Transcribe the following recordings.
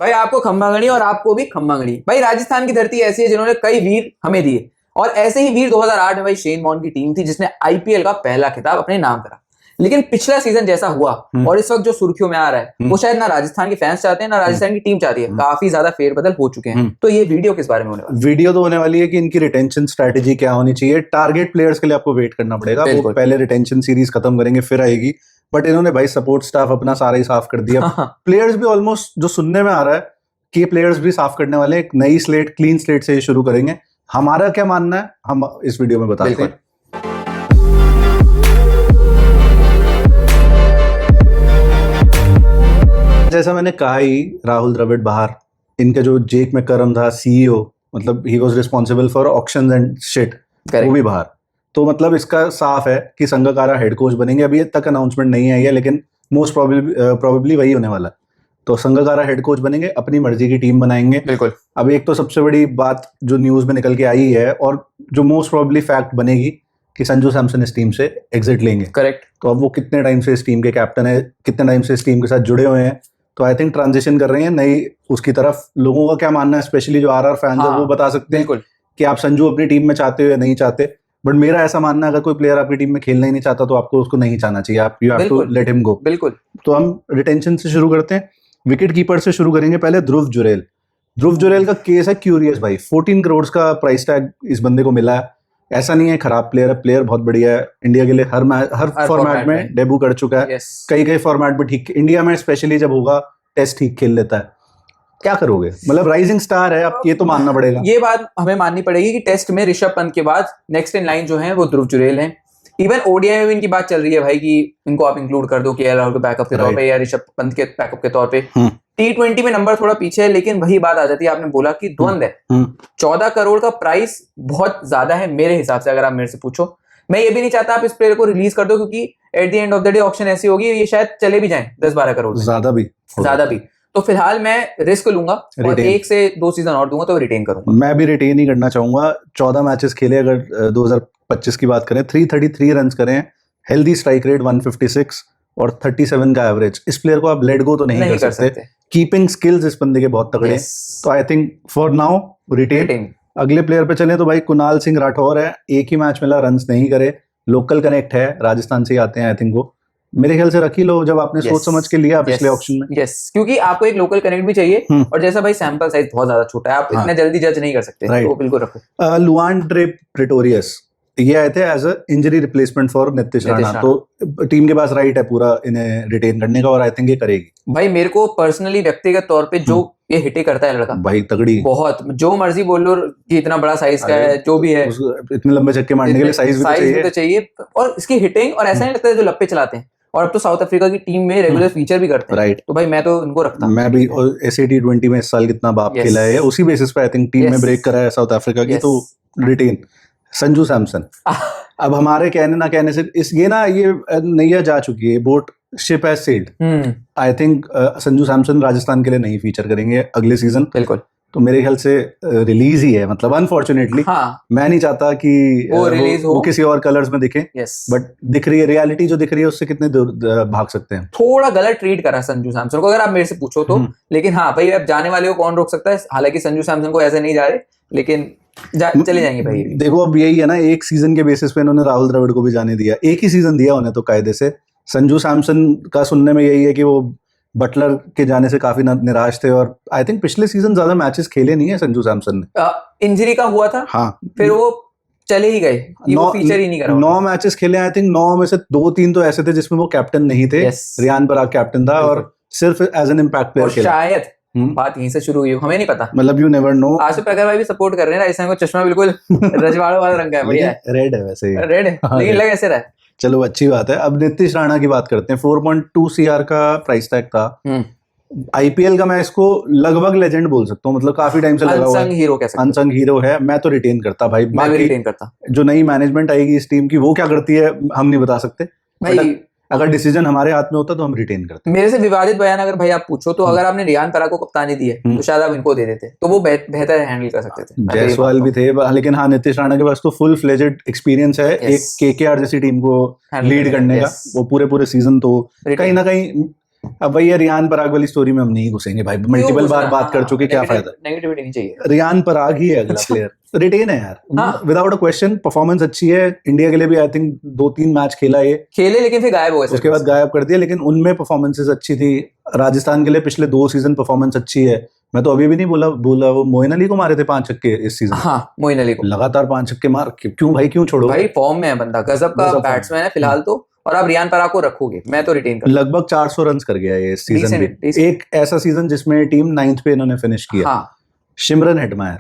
भाई आपको खम्बागणी और आपको भी खम्बागणी। भाई राजस्थान की धरती ऐसी है जिन्होंने कई वीर हमें दिए, और ऐसे ही वीर 2008 में भाई शेन वॉर्न की टीम थी जिसने आईपीएल का पहला खिताब अपने नाम करा। लेकिन पिछला सीजन जैसा हुआ और इस वक्त जो सुर्खियों में आ रहा है वो शायद ना राजस्थान के फैंस चाहते हैं ना राजस्थान की टीम चाहती है। काफी ज्यादा फेरबदल हो चुके हैं। तो ये वीडियो किस बारे में होने वाला है? वीडियो तो होने वाली है कि इनकी रिटेंशन स्ट्रैटेजी क्या होनी चाहिए। टारगेट प्लेयर्स के लिए आपको वेट करना पड़ेगा, वो पहले रिटेंशन सीरीज खत्म करेंगे फिर आएगी। बट इन्होंने भाई सपोर्ट स्टाफ अपना सारा ही साफ कर दिया। प्लेयर्स भी ऑलमोस्ट जो सुनने में आ रहा है कि प्लेयर्स भी साफ करने वाले, एक नई स्लेट, क्लीन स्लेट से शुरू करेंगे। हमारा क्या मानना है हम इस वीडियो में बताते हैं। जैसा मैंने कहा ही, राहुल द्रविड़ बाहर, इनका जो जेक मैकरम था सीईओ, मतलब he was responsible for auctions and shit, वो भी बाहर। तो मतलब इसका साफ है कि संगकारा हेड कोच बनेंगे। अभी तक अनाउंसमेंट नहीं आई है लेकिन मोस्ट प्रोबेबली वही होने वाला है। तो संगकारा हेड कोच बनेंगे, अपनी मर्जी की टीम बनाएंगे। बिल्कुल। अब एक तो सबसे बड़ी बात जो न्यूज में निकल के आई है और जो मोस्ट प्रोबेबली फैक्ट बनेगी कि संजू सैमसन इस टीम से एग्जिट लेंगे। करेक्ट। तो अब वो कितने टाइम से इस टीम के कैप्टन है, कितने टाइम से इस टीम के साथ जुड़े हुए हैं, तो आई थिंक ट्रांजिशन कर रहे हैं नई उसकी तरफ। लोगों का क्या मानना है, स्पेशली जो आरआर फैंस है वो बता सकते हैं कि आप संजू अपनी टीम में चाहते हो या नहीं चाहते। बट मेरा ऐसा मानना है अगर कोई प्लेयर आपकी टीम में खेलना ही नहीं चाहता तो आपको उसको नहीं चाहना चाहिए। आप you have to let him go. बिल्कुल। तो हम रिटेंशन से शुरू करते हैं। विकेट कीपर से शुरू करेंगे पहले। ध्रुव जुरेल। ध्रुव जुरेल का केस है क्यूरियस भाई। 14 करोड़ का प्राइस टैग इस बंदे को मिला है। ऐसा नहीं है खराब प्लेयर है, प्लेयर बहुत बढ़िया है। इंडिया के लिए हर फॉर्मेट में डेब्यू कर चुका है। कई फॉर्मेट में ठीक, इंडिया में स्पेशली जब होगा टेस्ट ठीक खेल लेता है। क्या करोगे, मतलब राइजिंग स्टार है, अब ये तो मानना पड़ेगा। ये बात हमें माननी पड़ेगी कि टेस्ट में ऋषभ पंत के बाद नेक्स्ट इन लाइन जो है वो ध्रुव जुरेल है। इवन ओडीआई में भी इनकी बात चल रही है भाई कि इनको आप इंक्लूड कर दो केएल राहुल के बैकअप के तौर पे या ऋषभ पंत के बैकअप के तौर पे। T20 में नंबर थोड़ा पीछे है लेकिन वही बात आ जाती है, आपने बोला कि द्वंद है। 14 करोड़ का प्राइस बहुत ज्यादा है मेरे हिसाब से। अगर आप मेरे से पूछो, मैं ये भी नहीं चाहता आप इस प्लेयर को रिलीज कर दो क्योंकि at the end of the day auction ऐसी होगी ये शायद चले भी जाए 10-12 करोड़ ज्यादा भी। तो फिलहाल मैं रिस्क लूंगा और 1 से 2 सीजन और दूंगा तो रिटेन करूंगा। मैं भी रिटेन ही करना चाहूंगा। 14 मैचेस खेले, अगर 2025 की बात करें, 333 रन करें, हेल्दी स्ट्राइक रेट 156 और 37 का एवरेज। इस प्लेयर को आप लेट गो तो नहीं कर सकते। कीपिंग स्किल्स इस बंदे के बहुत तगड़े हैं। तो I think for now retain. अगले प्लेयर पे चलें तो भाई कुणाल सिंह राठौर है। एक ही मैच मिला, रन्स नहीं करे, लोकल कनेक्ट है, राजस्थान से ही आते हैं। आई थिंक वो मेरे ख्याल से रख ही लो जब आपने सोच समझ के लिया पिछले ऑप्शन में। क्योंकि आपको एक लोकल कनेक्ट भी चाहिए और जैसा भाई सैंपल साइज बहुत ज्यादा छोटा है, आप इतना जल्दी जज नहीं कर सकते। तो बिल्कुल रखो। लुआन प्रेटोरियस ये आए थे as a injury replacement for Nitish Rana. तो टीम के पास राइट है पूरा इन्हें रिटेन करने का और आई थिंक ये करेगी। भाई मेरे को पर्सनली व्यक्तिगत तौर पे जो ये हिटे करता है लड़का भाई तगड़ी, बहुत, जो मर्जी बोल लो कि इतना बड़ा साइज का है, जो भी है, इतने लंबे छक्के मारने के लिए साइज भी तो चाहिए। और इसकी हिटिंग, और ऐसा नहीं लगता है जो लप्पे चलाते हैं, और अब तो साउथ अफ्रीका की टीम में रेगुलर फीचर भी करते हैं। राइट। तो भाई मैं तो इनको रखता हूं। मैं भी। ऐसे T20 में इस साल कितना बाप खेला है, उसी बेसिस पे आई थिंक टीम में ब्रेक करा है साउथ अफ्रीका की। तो रिटेन संजू सैमसन। अब हमारे कहने ना कहने से ये नैया जा चुकी है, boat ship has sailed. I think Sanju Samson Rajasthan के लिए नहीं फीचर करेंगे अगले सीजन। बिल्कुल। तो मेरे ख्याल से रिलीज ही है, मतलब अनफॉर्चुनेटली। मैं नहीं चाहता कि वो किसी और कलर्स में दिखे। बट दिख रही है, रियलिटी जो दिख रही है उससे कितने दूर भाग सकते हैं। थोड़ा गलत ट्रीट करा संजू सैमसन को अगर आप मेरे से पूछो तो। लेकिन हाँ भाई, अब जाने वाले को कौन रोक सकता है। हालांकि संजू सैमसन को ऐसे नहीं जा रहे, लेकिन चले जाएंगे भाई। देखो अब यही है ना, एक सीजन के बेसिस पे इन्होंने राहुल द्रविड़ को भी जाने दिया। एक ही सीजन दिया उन्हें तो कायदे से। संजू सैमसन का सुनने में यही है कि वो बटलर के जाने से काफी निराश थे और आई थिंक पिछले सीजन ज्यादा मैचेस खेले नहीं है संजू सैमसन ने। इंजरी का हुआ था। हाँ, फिर वो चले ही गए, वो फीचर ही नहीं करा। 9 मैचेस खेले, आई थिंक 9 में से 2-3 तो ऐसे थे जिसमें वो कैप्टन नहीं थे। रियान पराग कैप्टन था और सिर्फ एज एन इम्पैक्ट प्लेयर खेला। शायद बात यहीं से शुरू हुई, हमें नहीं पता, मतलब यू नेवर नो। आसिफ अगर भाई भी सपोर्ट कर रहे हैं, राजस्थान को चश्मा बिल्कुल रजवाड़ों वाला रंग है, बढ़िया है, रेड है वैसे, रेड है लेकिन लग ऐसे रहा है। चलो अच्छी बात है। अब नीतीश राणा की बात करते हैं। 4.2 CR का प्राइस टैग था। आईपीएल का मैं इसको लगभग लेजेंड बोल सकता हूँ, मतलब काफी टाइम से लगा हुआ है। अनसंग हीरो है। मैं तो रिटेन करता भाई। मैं भी रिटेन करता। जो नई मैनेजमेंट आएगी इस टीम की वो क्या करती है हम नहीं बता सकते भाई। अगर डिसीजन हमारे हाथ में होता तो हम रिटेन करते। मेरे से विवादित बयान अगर भाई आप पूछो तो अगर आपने रियान पराग को कप्तानी दी है तो शायद आप इनको दे देते, तो वो बेहतर हैंडल कर सकते थे। जायसवाल भी थे, लेकिन हाँ नीतीश राणा के पास तो फुल फ्लेजेड एक्सपीरियंस है एक केकेआर जैसी टीम को लीड करने का। वो पूरे सीजन तो कहीं ना कहीं अब वही है, रियान पराग वाली स्टोरी में हम नहीं घुसेंगे भाई, मल्टीपल बार बात कर चुके, क्या फायदा, नेगेटिविटी नहीं चाहिए। रियान पराग ही है अगला प्लेयर, रिटेन है यार विदाउट अ क्वेश्चन, परफॉर्मेंस अच्छी है, इंडिया के लिए भी आई थिंक 2-3 मैच खेला ये, खेले लेकिन फिर गायब हो गए, उसके बाद गायब कर दिया, लेकिन उनमें परफॉर्मेंसेस अच्छी थी। राजस्थान के लिए पिछले 2 सीजन परफॉर्मेंस अच्छी है, मैं तो अभी भी नहीं बोला वो मोइन अली को मारे थे 5 छक्के इस सीजन। हाँ, मोइन अली को लगातार 5 छक्के मार, क्यों भाई, क्यों छोड़ो भाई, फॉर्म में है बंदा, गजब का बैट्समैन है फिलहाल तो, और आप रियान पराग को रखोगे, मैं तो रिटेन करूंगा। लगभग 400 रन कर गया ये इस सीजन में, एक ऐसा सीजन जिसमें टीम 9th पे इन्होंने फिनिश किया। हाँ। सिमरन हेटमायर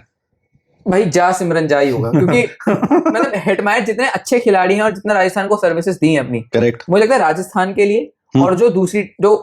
भाई जा सिमरन जा ही होगा, क्योंकि मतलब हेटमायर जितने अच्छे खिलाड़ी हैं और जितना राजस्थान को सर्विसेज दी हैं अपनी, करेक्ट, मुझे लगता है राजस्थान के लिए और जो दूसरी जो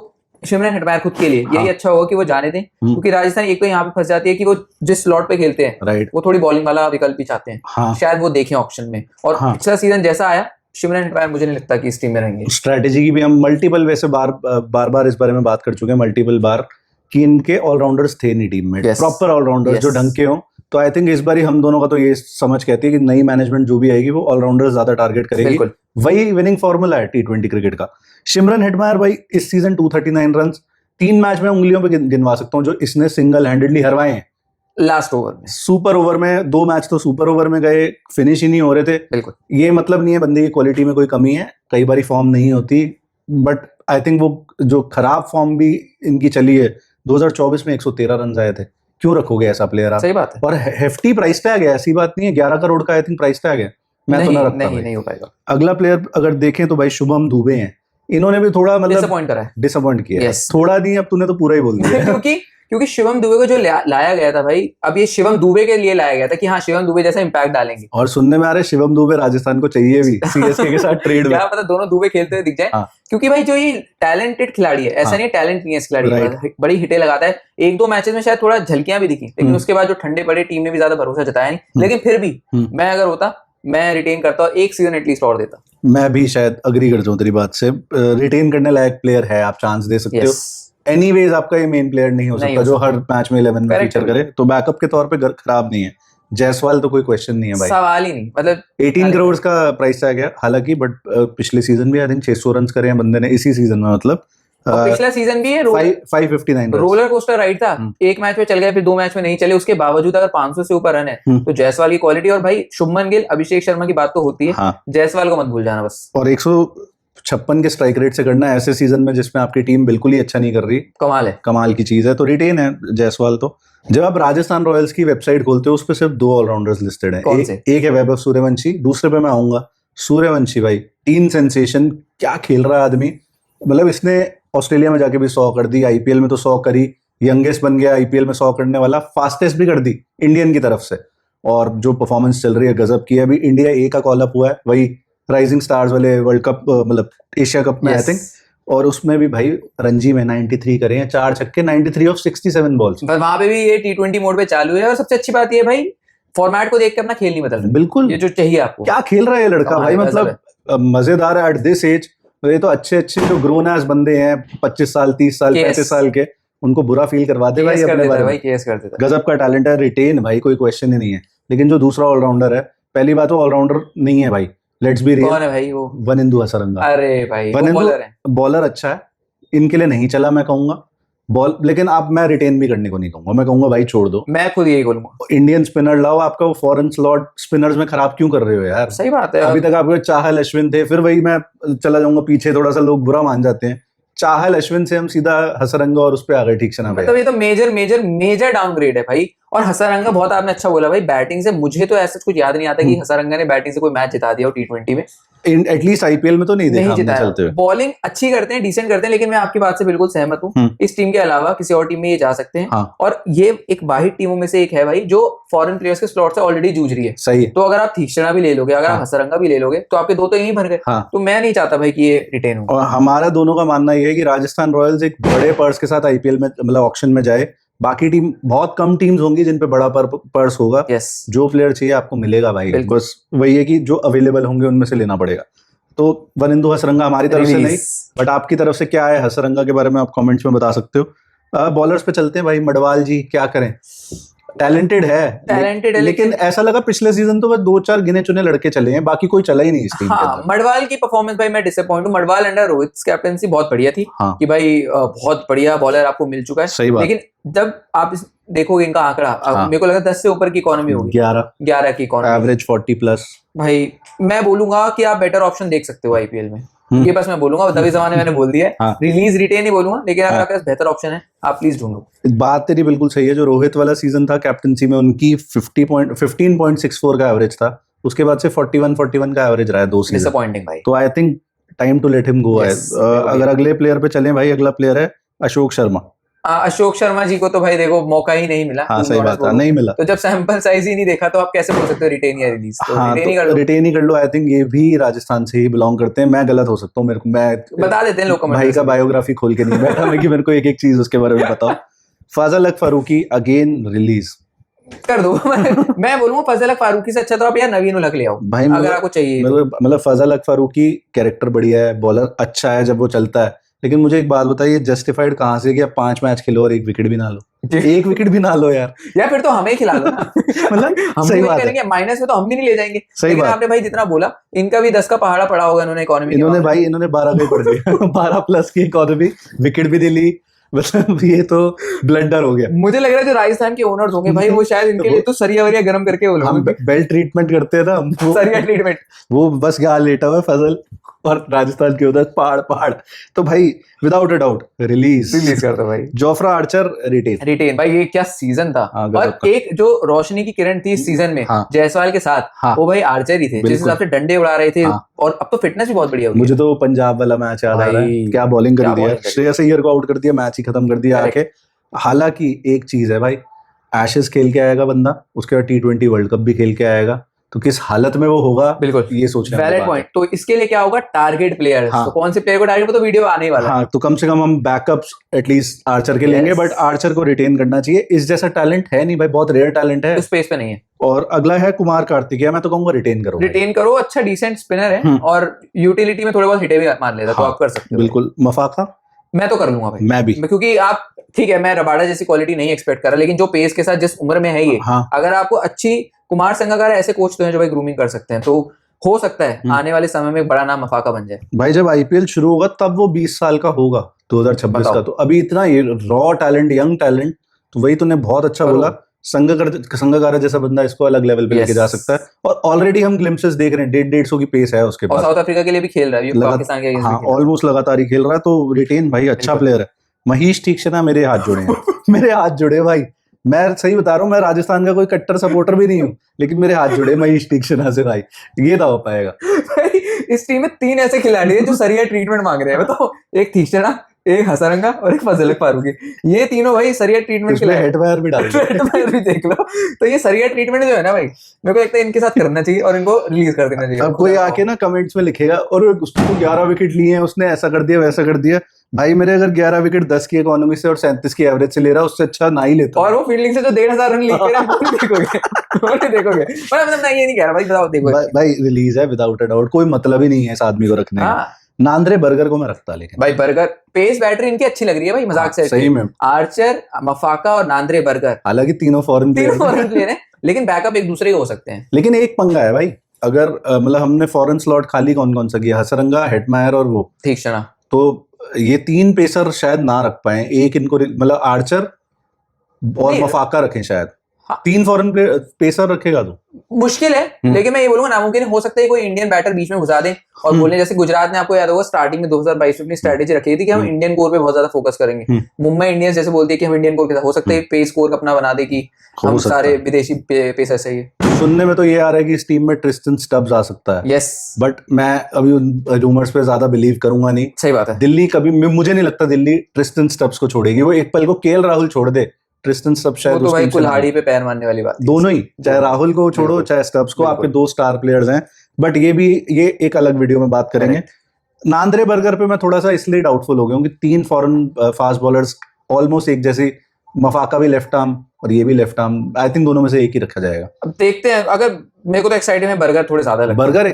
सिमरन हेटमायर खुद के लिए यही अच्छा होगा कि वो जाने दें, क्योंकि राजस्थान एक तो यहाँ पे फंस जाती है कि वो जिस स्लॉट पे खेलते हैं राइट, वो थोड़ी बॉलिंग वाला विकल्प ही चाहते हैं, शायद वो देखें ऑप्शन में, और पिछला सीजन जैसा आया सिमरन हेटमायर मुझे नहीं लगता कि इस टीम में रहेंगे। स्ट्रैटेजी की भी हम मल्टीपल वैसे बार इस बारे में बात कर चुके हैं, मल्टीपल बार, कि इनके ऑलराउंडर्स थे नहीं टीम में, प्रॉपर ऑलराउंडर्स जो ढंग के हों, तो आई थिंक इस बार हम दोनों का तो ये समझ कहती है कि नई मैनेजमेंट जो भी आएगी वो ऑलराउंडर्स ज्यादा टारगेट करेगी, वही विनिंग फॉर्मूला है T20 क्रिकेट का। सिमरन हेटमायर भाई इस सीजन 239 रन 3 मैच में उंगलियों पे गिनवा सकता हूँ जो इसने सिंगल हैंडेडली हरवाए हैं लास्ट ओवर में, सुपर ओवर में 2 मैच तो सुपर ओवर में गए, फिनिश ही नहीं हो रहे थे। बिल्कुल, ये मतलब नहीं है बंदे की क्वालिटी में कोई कमी है, कई बार फॉर्म नहीं होती, बट आई थिंक वो जो खराब फॉर्म भी इनकी चली है, 2024 में 113 रन आए थे, क्यों रखोगे ऐसा प्लेयर आप? सही बात है, और हेफ्टी प्राइस टैग है, ऐसी बात नहीं है, 11 करोड़ का आई थिंक प्राइस टैग है, मैं तो ना रखता, नहीं हो पाएगा। अगला प्लेयर अगर देखें तो भाई शुभम दुबे हैं, इन्होंने भी थोड़ा मतलब डिसअपॉइंट किया, थोड़ा नहीं, अब तूने तो पूरा ही बोल दिया क्योंकि शिवम दुबे को जो लाया गया था भाई, अब ये शिवम दुबे के लिए लाया गया था कि हाँ शिवम दुबे जैसा इंपैक्ट डालेंगे, और सुनने में आ रहा है शिवम दुबे राजस्थान को चाहिए भी सीएसके के साथ ट्रेड में, क्या पता दोनों दुबे खेलते हुए दिख जाए। हाँ। क्योंकि भाई जो ये टैलेंटेड खिलाड़ी है, ऐसा नहीं टैलेंट नहीं है इस खिलाड़ी, बड़ी हिटें लगाता है, 1-2 मैचेस में शायद थोड़ा झलकियां भी दिखी, लेकिन उसके बाद जो ठंडे पड़े टीम ने भी ज्यादा भरोसा जताया नहीं, लेकिन फिर भी मैं अगर होता मैं रिटेन करता हूँ, 1 सीजन एटलीस्ट और देता। मैं भी शायद अग्री करता हूँ तेरी बात से, रिटेन करने लायक प्लेयर है, आप चांस दे सकते हो। एनीवेज आपका ये मेन प्लेयर नहीं हो सकता जो हर मैच में 11 में फीचर करे, तो बैकअप के तौर पे खराब नहीं है। जायसवाल तो कोई क्वेश्चन नहीं है भाई, सवाल ही नहीं, मतलब 18 करोड़ का प्राइस टैग है हालांकि, बट पिछले सीजन भी आई थिंक 600 रन करे हैं बंदे ने इसी सीजन में, मतलब पिछला सीजन भी है 559 रोलर कोस्टर राइड था, एक मैच में चल गया फिर 2 मैच में नहीं चले, उसके बावजूद अगर 500 से ऊपर रन है तो जायसवाल की क्वालिटी, और भाई शुभमन गिल अभिषेक शर्मा की बात तो होती है, जायसवाल को मत भूल जाना बस। और 156 के स्ट्राइक रेट से करना है ऐसे सीजन में जिसमें आपकी टीम बिल्कुल ही अच्छा नहीं कर रही, कमाल है, कमाल की चीज है, तो रिटेन है जायसवाल। तो जब आप राजस्थान रॉयल्स की वेबसाइट खोलते हो उस पर सिर्फ 2 ऑलराउंडर्स लिस्टेड हैं, एक है वैभव सूर्यवंशी, दूसरे पे मैं आऊंगा सूर्यवंशी भाई, टीम सेंसेशन, क्या खेल रहा है आदमी, मतलब इसने ऑस्ट्रेलिया में जाके भी 100 कर दी, आईपीएल में तो 100 करी, यंगेस्ट बन गया आईपीएल में 100 करने वाला, फास्टेस्ट भी कर दी इंडियन की तरफ से, और जो परफॉर्मेंस चल रही है गजब की है। अभी इंडिया ए का कॉल अप हुआ है, वही राइजिंग स्टार्स वाले वर्ल्ड कप, मतलब एशिया कप में आई थिंक, और उसमें भी भाई रणजी में 93 करे हैं, 4 छक्के, 93 ऑफ 67 बॉल्स, वहां पे भी ये T20 मोड पे चालू है, और सबसे अच्छी बात ये भाई फॉर्मेट को देख के अपना खेल नहीं बदल रहा, बिल्कुल ये जो चाहिए आपको, क्या खेल रहा है ये लड़का भाई, मतलब मजेदार है एट दिस एज। ये तो अच्छे जो ग्रोन एस बंदे हैं 25 साल 30 साल 35 साल के, उनको बुरा फील करवाते भाई अपने बारे में, गजब का टैलेंट है, रिटेन भाई कोई क्वेश्चन ही नहीं है। लेकिन जो दूसरा ऑलराउंडर है, पहली बात वो ऑलराउंडर नहीं है भाई, लेट्स बी रियल, कौन है भाई वो? वनिंदु हसरंगा। अरे भाई वो बॉलर अच्छा है, इनके लिए नहीं चला मैं कहूंगा बॉल, लेकिन आप मैं रिटेन भी करने को नहीं कहूंगा, मैं कहूंगा भाई छोड़ दो, मैं खुद यही बोलूंगा, इंडियन स्पिनर लाओ, आपका वो फॉरेन स्लॉट स्पिनर्स में खराब क्यों कर रहे हो यार? सही बात है, अभी तक आपके चाहल अश्विन थे, फिर वही मैं चला जाऊंगा पीछे, थोड़ा सा लोग बुरा मान जाते हैं, चाहल अश्विन से हम सीधा हसरंगा और उस पे आ गए, ठीक से ना, मतलब ये तो मेजर डाउनग्रेड है भाई। और हसरंगा बहुत आपने अच्छा बोला भाई, बैटिंग से मुझे तो ऐसा कुछ याद नहीं आता कि हसरंगा ने बैटिंग से कोई मैच जिता दिया हो T20 में, एटलीस्ट आईपीएल में तो नहीं देखा हमने चलते हुए। बॉलिंग अच्छी करते हैं, डिसेंट करते हैं, लेकिन मैं आपकी बात से बिल्कुल सहमत हूँ, इस टीम के अलावा किसी और टीम में ये जा सकते हैं। हाँ। और ये एक वाहिद टीमों में से एक है भाई जो फॉरेन प्लेयर्स के स्लॉट से ऑलरेडी जूझ रही है। सही है। तो अगर आप तीक्ष्णा भी ले लोगे, अगर आप हसरंगा भी ले लोगे, तो आपके 2 तो यहीं भर गए। तो मैं नहीं चाहता भाई कि ये रिटेन हो। और हमारा दोनों का मानना ये है कि राजस्थान रॉयल्स एक बड़े पर्स के साथ आईपीएल में, मतलब ऑक्शन में जाए, बाकी टीम बहुत कम टीम्स होंगी जिन पे बड़ा पर्स होगा। जो प्लेयर चाहिए आपको मिलेगा भाई, बस वही है कि जो अवेलेबल होंगे उनमें से लेना पड़ेगा। तो वनिंदु हसरंगा हमारी तरफ से नहीं, बट आपकी तरफ से क्या है हसरंगा के बारे में आप कमेंट्स में बता सकते हो। बॉलर्स पे चलते हैं भाई, मडवाल जी क्या करें? टैलेंटेड है लेकिन ऐसा लगा पिछले सीजन तो बस 2-4 गिने चुने लड़के चले हैं, बाकी कोई चला ही नहीं इस टीम के अंदर। मडवाल की परफॉर्मेंस भाई मैं डिसअपॉइंट हूँ। मडवाल अंडर रोहित कैप्टनसी बहुत बढ़िया थी कि भाई बहुत बढ़िया बॉलर आपको मिल चुका है, सही बात। लेकिन जब आप देखोगे इनका आंकड़ा, मेरे को लगा 10 से ऊपर की इकोनॉमी होगी, 11 की इकोनॉमी, एवरेज 40+। भाई मैं बोलूंगा कि आप बेटर ऑप्शन देख सकते हो आईपीएल में, ये बस मैं बोलूंगा, तभी जमाने मैंने बोल दिया है। रिलीज रिटेन नहीं बोलूंगा, लेकिन अगर आपके पास बेहतर ऑप्शन है आप प्लीज ढूंढो। बात तेरी बिल्कुल सही है। जो रोहित वाला सीजन था कैप्टनसी में उनकी 15.64 का एवरेज था, उसके बाद से 41 का एवरेज रहा है 2 सीजन। डिसअपॉइंटिंग भाई। तो I think time to let him go है। अगर अगले प्लेयर पे चलें भाई, अगला प्लेयर है अशोक शर्मा। अशोक शर्मा जी को तो भाई देखो मौका ही नहीं मिला। हाँ सही बात है, नहीं मिला। तो जब सैंपल साइज ही नहीं देखा तो आप कैसे बोल सकते हो रिटेन या रिलीज? तो रिटेन ही कर लो। आई थिंक ये भी राजस्थान से ही बिलोंग करते हैं, मैं गलत हो सकता हूँ, मेरे को मैं बता देते हैं लोग भाई का बायोग्राफी खोल के नहीं बैठा मैं कि मेरे को एक एक चीज उसके बारे में बताओ। फजल हक फारूकी अगेन रिलीज कर दो। मैं बोलूंगा फजल हक फारूकी से अच्छा तो आप यार नवीन उल हक ले आओ भाई, अगर आपको चाहिए। मतलब फजल हक फारूकी कैरेक्टर बढ़िया है, बॉलर अच्छा है जब वो चलता है, लेकिन मुझे एक बात बताइए जस्टिफाइड कहाँ से कि आप 5 मैच खेलो और 1 विकेट भी ना लो? 1 विकेट भी ना लो यार फिर तो हमें खिला लो ना। मतलब हम सही बात करेंगे, माइनस में तो हम भी नहीं ले जाएंगे। सही बात। आपने भाई जितना बोला, इनका भी 10 का पहाड़ा पड़ा होगा इन्होंने इकोनॉमी। इन्होंने 12 का ही पड़ दिया। 12+ की इकोनॉमी, विकेट भी दिली, मतलब ये तो ब्लंडर हो गया। मुझे लग रहा है जो राजस्थान के ओनर्स होंगे भाई, वो शायद इनके लिए तो सरिया वरिया गर्म करके वो हम बेल ट्रीटमेंट करते हैं ना, सरिया ट्रीटमेंट। वो बस यहाँ लेटा हुआ फजल और राजस्थान के उधर पहाड़। तो भाई विदाउट अ डाउट रिलीज कर दो भाई। जोफ्रा आर्चर रिटेन भाई, ये क्या सीजन था। और एक जो रोशनी की किरण थी इस सीजन में जायसवाल के साथ, वो भाई आर्चर ही थे, जिस हिसाब से डंडे उड़ा रहे थे। और अब तो फिटनेस भी बहुत बढ़िया हो गई। मुझे तो पंजाब वाला मैच याद आ रहा है, क्या बॉलिंग कर दिया, श्रेयस अय्यर को आउट कर दिया, मैच ही खत्म कर दिया आके। हालांकि एक चीज है भाई, एशेज खेल के आएगा बंदा, उसके बाद T20 वर्ल्ड कप भी खेल के आएगा, तो किस हालत में वो होगा बिल्कुल ये सोचना वैलिड पॉइंट। तो इसके लिए क्या होगा, टारगेट प्लेयर। तो कौन से प्लेयर को टारगेट, तो वीडियो आने वाला है। तो कम से कम हम बैकअप्स एटलीस्ट आर्चर के लेंगे, बट आर्चर को रिटेन करना चाहिए। इस जैसा टैलेंट है नहीं भाई, बहुत रेयर टैलेंट है, उस पेस पे नहीं है। और अगला है कुमार कार्तिकेय, मैं तो कहूंगा रिटेन करो। अच्छा डिसेंट स्पिनर है, और यूटिलिटी में थोड़े बहुत हिटे भी मार लेता, तो आप कर सकते हो बिल्कुल। मफाका मैं तो कर लूंगा भाई, मैं भी, क्योंकि आप ठीक है, मैं रबाडा जैसी क्वालिटी नहीं एक्सपेक्ट कर रहा, लेकिन जो पेस के साथ जिस उम्र में है ये, अगर आपको अच्छी कुमार संगकारा ऐसे कोच तो हैं जो भाई ग्रूमिंग कर सकते हैं, तो हो सकता है आने वाले समय में एक बड़ा नाम मफाका बन जाए। भाई जब आईपीएल शुरू होगा तब वो 20 साल का होगा, 2026 का, तो अभी इतना रॉ टैलेंट, यंग टैलेंट, तो वही तूने बहुत अच्छा बोला। संगकारा जैसा बंदा इसको अलग लेवल पे लेके जा सकता है, और ऑलरेडी हम ग्लिम्पसेस देख रहे हैं, 150 की पेस है उसके पास। साउथ अफ्रीका के लिए भी खेल रहा है, पाकिस्तान के अगेंस्ट भी ऑलमोस्ट लगातार ही खेल रहा है, तो रिटेन भाई अच्छा प्लेयर है। महीश तीक्ष्णा, मेरे हाथ जुड़े हैं। मेरे हाथ जुड़े भाई, मैं सही बता रहा हूँ, मैं राजस्थान का कोई कट्टर सपोर्टर भी नहीं हूँ, लेकिन मेरे हाथ जुड़े महीश तीक्ष्णा से भाई, ये ना हो पाएगा। इस टीम में 3 ऐसे खिलाड़ी हैं जो सरिया ट्रीटमेंट मांग रहे हैं, बताओ। एक तीक्ष्णा, एक हसरंगा और एक फजल हक फारूकी, ये तीनों भाई सरिया ट्रीटमेंट के लिए हेडवायर भी डाल हेडवायर भी देख लो। तो ये सरिया ट्रीटमेंट जो है ना भाई, मेरे को लगता है इनके साथ करना चाहिए और इनको रिलीज कर देना चाहिए। अब कोई आके ना कमेंट्स में लिखेगा, और उसको 11 विकेट लिए हैं, उसने ऐसा कर दिया वैसा कर दिया। भाई मेरे अगर 11 विकेट 10 की इकोनॉमी से और 37 की एवरेज से ले रहा है, उससे अच्छा ना ही लेता। और वो फील्डिंग से जो 1,500 रन लेके रहा है, देखोगे। मतलब मैं ये नहीं कह रहा भाई, बताओ देखो भाई रिलीज है विदाउट अ डाउट, कोई मतलब ही नहीं है इस आदमी को रखने का। नांद्रे बर्गर को मैं रखता, लेकिन भाई बर्गर पेस बैटरी इनकी अच्छी लग रही है भाई, मजाक से सही में। आर्चर, मफाका और नांद्रे बर्गर, हालांकि तीनों फॉरेन प्लेयर हैं, लेकिन बैकअप एक दूसरे के हो सकते हैं। लेकिन एक पंगा है भाई, अगर मतलब हमने फॉरेन स्लॉट खाली कौन कौन सा किया, हसरंगा, हेटमायर और वो तीक्ष्णा, तो ये 3 पेसर शायद ना रख पाए, एक इनको मतलब आर्चर और मफाका रखें शायद। 3 फॉरेन पेसर रखेगा तो मुश्किल है, लेकिन मैं ये बोलूंगा नामुमकिन हो सकता है कोई इंडियन बैटर बीच में घुसा दें और बोले, जैसे गुजरात ने आपको याद होगा स्टार्टिंग में 2022 में अपनी स्ट्रेटेजी रखी थी कि हम इंडियन कोर पे बहुत ज्यादा फोकस करेंगे। मुंबई इंडियंस जैसे बोलती है कि हम इंडियन कोर के साथ, हो सकता है पेस कोर अपना बना दे कि हम सारे विदेशी पेसर चाहिए। सुनने में तो ये आ रहा है कि इस टीम में ट्रिस्टन स्टब्स आ सकता है। यस, बट मैं अभी उन रूमर्स पे ज्यादा बिलीव करूंगा नहीं। सही बात है। दिल्ली कभी, मुझे नहीं लगता दिल्ली ट्रिस्टन स्टब्स को छोड़ेगी। वो एक पल को केएल राहुल छोड़ दे, ट्रिस्टन स्टब्स शायद तो भाई कुल्हाड़ी पे पैर मारने वाली बात, दोनों ही, चाहे राहुल को छोड़ो चाहे स्टब्स को, आपके 2 स्टार प्लेयर्स हैं। बट ये एक अलग वीडियो में बात करेंगे। नांद्रे बर्गर पे मैं थोड़ा सा इसलिए डाउटफुल हो गया हूँ कि 3 फॉरेन फास्ट बॉलर्स ऑलमोस्ट एक जैसी मफाका भी लेफ्ट आर्म और ये भी लेफ्ट आर्म, आई थिंक दोनों में से एक ही रखा जाएगा। अब देखते हैं, अगर मेरे को तो एक्साइटिंग में बर्गर थोड़े ज्यादा लगते हैं। बर्गर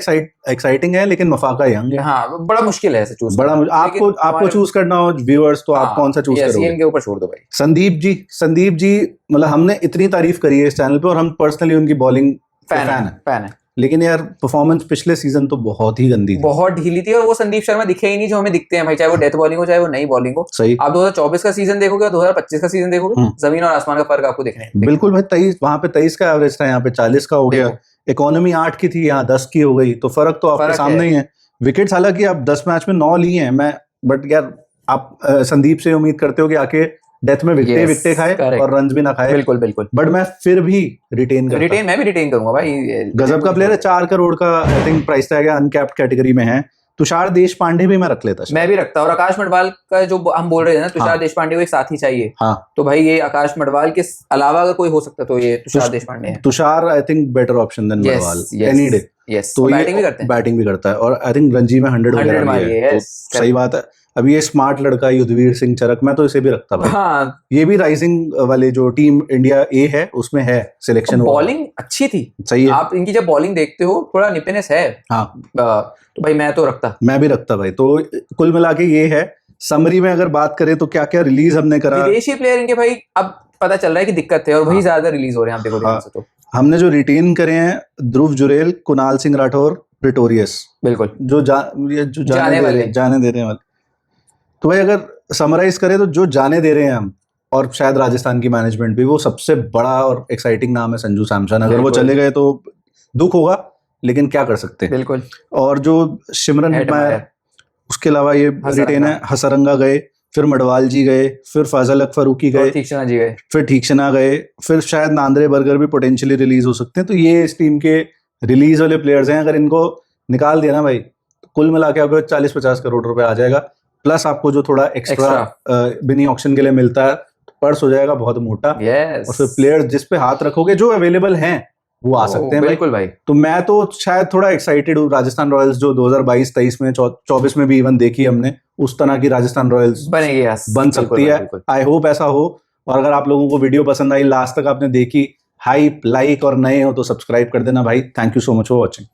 एक्साइटिंग है, लेकिन मफाका यंग है। हाँ, बड़ा मुश्किल है ऐसे चूज बड़ा आपको चूज करना हो व्यूअर्स, तो आप कौन सा चूज करोगे? के ऊपर छोड़ दो भाई। संदीप जी मतलब हमने इतनी तारीफ करी है इस चैनल पे, और हम पर्सनली उनकी बॉलिंग फैन है, लेकिन यार परफॉर्मेंस पिछले सीजन तो बहुत ही गंदी थी, बहुत ढीली थी, और वो संदीप शर्मा दिखे ही नहीं जो हमें दिखते हैं भाई, चाहे वो डेथ बॉलिंग हो चाहे वो नई बॉलिंग हो। सही। आप 2024 का सीजन देखोगे और 2025 का सीजन देखोगे, जमीन और आसमान का फर्क आपको देखने बिल्कुल भाई। 23 वहां पे 23 का एवरेज था, यहाँ पे 40 का हो गया। इकोनॉमी 8 की थी, यहाँ 10 की हो गई, तो फर्क तो आपके सामने ही है। विकेट्स हालांकि आप 10 मैच में 9 लिए हैं, बट यार आप संदीप से उम्मीद करते हो कि आके डेथ में विकेटे खाए और रन्स भी ना खाए। बिल्कुल बिल्कुल। बट मैं फिर भी मैं भी रिटेन करूंगा भाई। गजब का प्लेयर है, 4 करोड़ का आई थिंक प्राइस टैग है, अनकैप्ड कैटेगरी में है। तुषार देशपांडे भी मैं रख लेता, मैं भी रखता। और आकाश मडवाल का जो हम बोल रहे हैं ना, तुषार देशपांडे को एक साथी चाहिए। हाँ, तो भाई ये आकाश मडवाल के अलावा अगर कोई हो सकता तो ये तुषार देशपांडे है। Tushar I think better option than Madhwal any day. तो बैटिंग भी करता है और आई थिंक रणजी में 100 मारी है, तो सही बात है। अब ये स्मार्ट लड़का युद्धवीर सिंह चरक, मैं तो इसे भी रखता भाई। हाँ, ये भी राइजिंग वाले जो टीम इंडिया ए है उसमें है सिलेक्शन। बॉलिंग अच्छी थी, सही है। आप इनकी जब बॉलिंग देखते हो थोड़ा निपनेस है। हाँ, तो भाई मैं भी रखता भाई। तो कुल मिला के ये है, समरी में अगर बात करें तो क्या क्या रिलीज हमने करा। विदेशी प्लेयर इनके भाई अब पता चल रहा है कि दिक्कत है, और वही ज्यादा रिलीज हो रहे हैं। आप देखो ध्यान से तो हमने जो रिटेन करे हैं, ध्रुव जुरेल, कुणाल सिंह राठौर, प्रिटोरियस, बिल्कुल जो जाने दे रहे हैं। तो भाई अगर समराइज करें तो जो जाने दे रहे हैं हम, और शायद राजस्थान की मैनेजमेंट भी, वो सबसे बड़ा और एक्साइटिंग नाम है संजू सैमसन। अगर वो चले गए तो दुख होगा, लेकिन क्या कर सकते हैं। बिल्कुल। और जो सिमरन हेटमायर, उसके अलावा ये रिटेन है, हसरंगा गए, फिर मडवाल जी गए, फिर फजल हक फरूकी गए, फिर ठीकशना गए, फिर शायद नांद्रे बर्गर भी पोटेंशियली रिलीज हो सकते हैं। तो ये इस टीम के रिलीज वाले प्लेयर्स हैं। अगर इनको निकाल दिया ना भाई, कुल मिला के आपको 40-50 करोड़ रुपए आ जाएगा, प्लस आपको जो थोड़ा एक्स्ट्रा बिनी ऑक्शन के लिए मिलता है, पर्स हो जाएगा बहुत मोटा। और फिर प्लेयर्स जिस पे हाथ रखोगे जो अवेलेबल हैं वो आ सकते हैं। बिल्कुल भाई। तो मैं तो शायद थोड़ा एक्साइटेड हूँ। राजस्थान रॉयल्स जो 2022-23 में 24 में भी इवन देखी हमने, उस तरह की राजस्थान रॉयल्स बन सकती है। आई होप ऐसा हो। और अगर आप लोगों को वीडियो पसंद आई, लास्ट तक आपने देखी, हाइप, लाइक और नए हो तो सब्सक्राइब कर देना भाई। Thank you so much for watching.